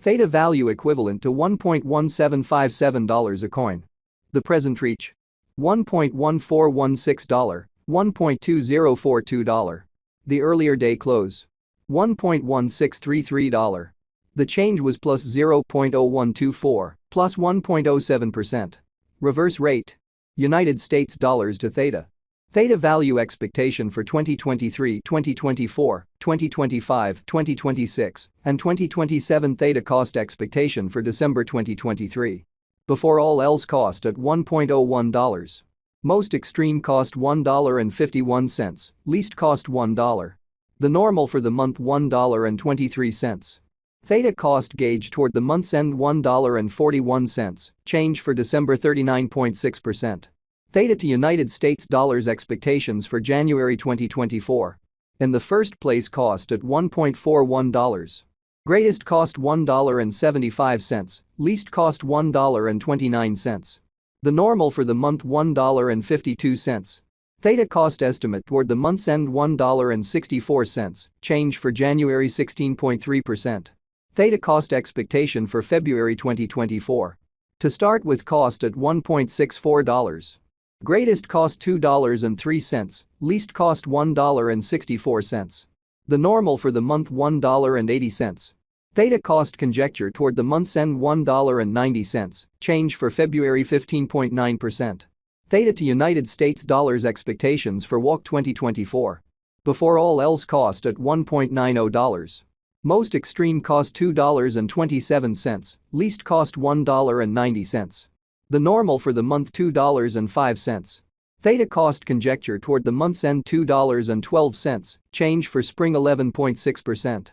Theta value equivalent to $1.1757 a coin. The present reach: $1.1416, $1.2042. The earlier day close: $1.1633. The change was plus 0.0124, plus 1.07%. Reverse rate: United States dollars to Theta. Theta value expectation for 2023, 2024, 2025, 2026, and 2027. Theta cost expectation for December 2023. Before all else cost at $1.01. Most extreme cost $1.51, least cost $1. The normal for the month $1.23. Theta cost gauge toward the month's end $1.41, change for December 39.6%. Theta to United States dollars expectations for January 2024. In the first place cost at $1.41. Greatest cost $1.75, least cost $1.29. The normal for the month $1.52. Theta cost estimate toward the month's end $1.64, change for January 16.3%. Theta cost expectation for February 2024. To start with cost at $1.64. Greatest cost $2.03, least cost $1.64. The normal for the month $1.80. Theta cost conjecture toward the month's end $1.90, change for February 15.9%. Theta to United States dollars expectations for WOC 2024. Before all else cost at $1.90. Most extreme cost $2.27, least cost $1.90. The normal for the month $2.05. Theta cost conjecture toward the month's end $2.12, change for spring 11.6%.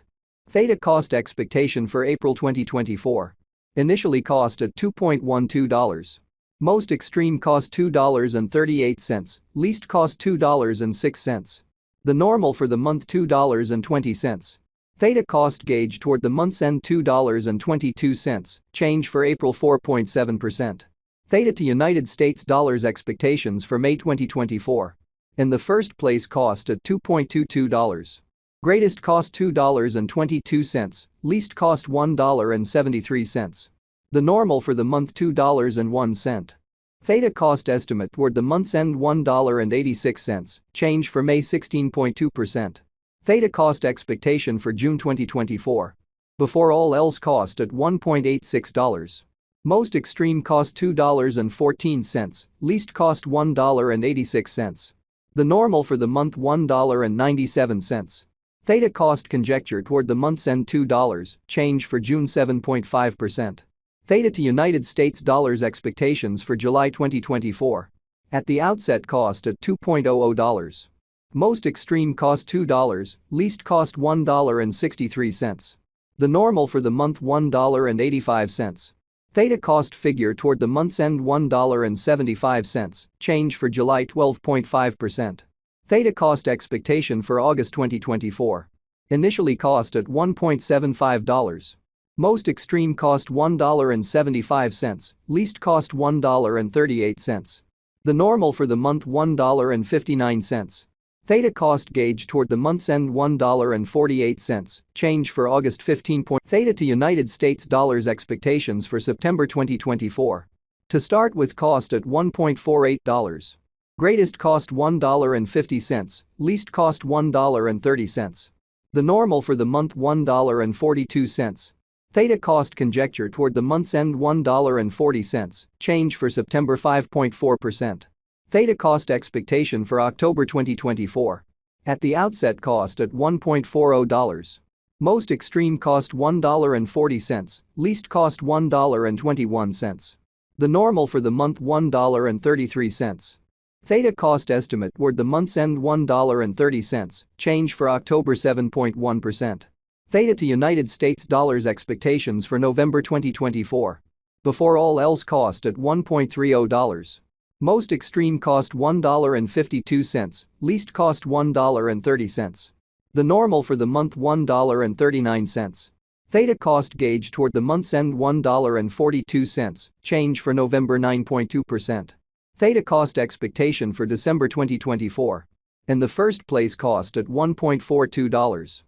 Theta cost expectation for April 2024. Initially cost at $2.12. Most extreme cost $2.38, least cost $2.06. The normal for the month $2.20. Theta cost gauge toward the month's end $2.22, change for April 4.7%. Theta to United States dollars expectations for May 2024. In the first place cost at $2.22. Greatest cost $2.22, least cost $1.73. The normal for the month $2.01. Theta cost estimate toward the month's end $1.86, change for May 16.2%. Theta cost expectation for June 2024. Before all else cost at $1.86. Most extreme cost $2.14, least cost $1.86. The normal for the month $1.97. Theta cost conjecture toward the month's end $2, change for June 7.5%. Theta to United States dollars expectations for July 2024. At the outset cost at $2.00. Most extreme cost $2, least cost $1.63. The normal for the month $1.85. Theta cost figure toward the month's end $1.75, change for July 12.5%. Theta cost expectation for August 2024. Initially cost at $1.75. Most extreme cost $1.75, least cost $1.38. The normal for the month $1.59. Theta cost gauge toward the month's end $1.48, change for August 15. Theta to United States dollars expectations for September 2024. To start with cost at $1.48. Greatest cost $1.50, least cost $1.30. The normal for the month $1.42. Theta cost conjecture toward the month's end $1.40, change for September 5.4%. Theta cost expectation for October 2024. At the outset cost at $1.40. Most extreme cost $1.40, least cost $1.21. The normal for the month $1.33. Theta cost estimate toward the month's end $1.30, change for October 7.1%. Theta to United States dollars expectations for November 2024. Before all else cost at $1.30. Most extreme cost $1.52, least cost $1.30. The normal for the month $1.39. Theta cost gauge toward the month's end $1.42, change for November 9.2%. Theta cost expectation for December 2024. In the first place cost at $1.42.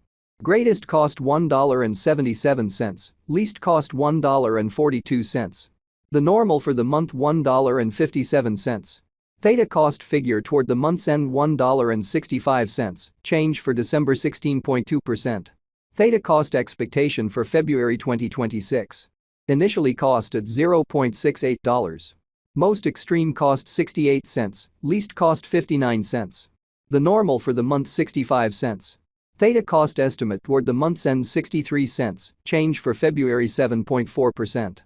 Greatest cost $1.77, least cost $1.42. The normal for the month $1.57. Theta cost figure toward the month's end $1.65, change for December 16.2%. Theta cost expectation for February 2026. Initially cost at $0.68. Most extreme cost 68 cents, least cost 59 cents. The normal for the month 65 cents. Theta cost estimate toward the month's end 63 cents, change for February 7.4%.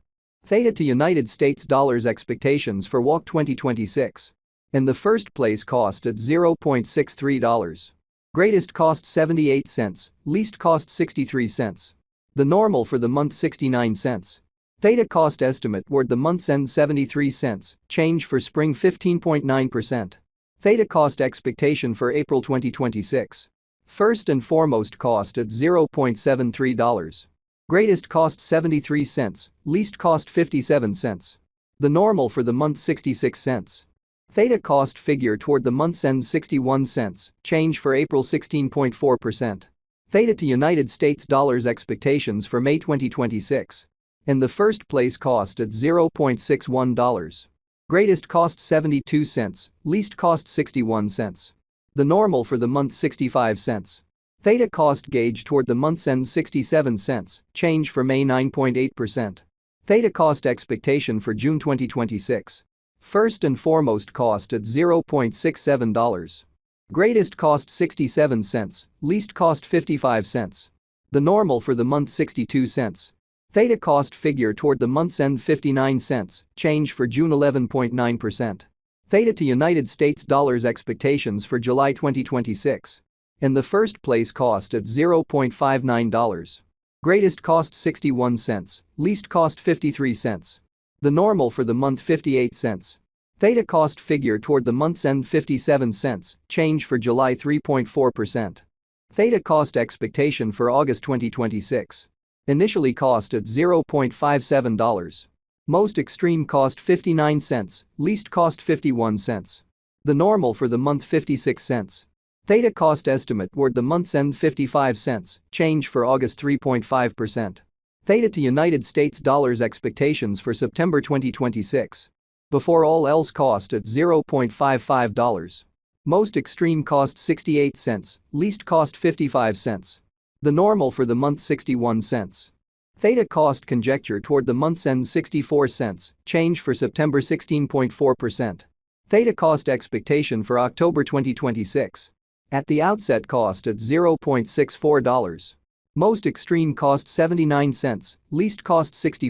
Theta to United States dollars expectations for WAC 2026. In the first place cost at $0.63. Greatest cost 78 cents, least cost 63 cents. The normal for the month 69 cents. Theta cost estimate toward the month's end 73 cents, change for spring 15.9%. Theta cost expectation for April 2026. First and foremost cost at $0.73. Greatest cost 73 cents, least cost 57 cents. The normal for the month 66 cents. Theta cost figure toward the month's end 61 cents, change for April 16.4%. Theta to United States dollars expectations for May 2026. In the first place cost at $0.61. Greatest cost 72 cents, least cost 61 cents. The normal for the month 65 cents. Theta cost gauge toward the month's end 67 cents, change for May 9.8%. Theta cost expectation for June 2026. First and foremost cost at $0.67. Greatest cost 67 cents, least cost 55 cents. The normal for the month 62 cents. Theta cost figure toward the month's end 59 cents, change for June 11.9%. Theta to United States dollars expectations for July 2026. In the first place cost at $0.59. Greatest cost 61 cents, least cost 53 cents. The normal for the month 58 cents. Theta cost figure toward the month's end 57 cents, change for July 3.4%. Theta cost expectation for August 2026. Initially cost at $0.57. Most extreme cost 59 cents, least cost 51 cents. The normal for the month 56 cents. Theta cost estimate toward the month's end 55 cents, change for August 3.5%. Theta to United States dollars expectations for September 2026. Before all else cost at $0.55. Most extreme cost 68 cents, least cost 55 cents. The normal for the month 61 cents. Theta cost conjecture toward the month's end 64 cents, change for September 16.4%. Theta cost expectation for October 2026. At the outset cost at $0.64. Most extreme cost 79 cents, least cost 64.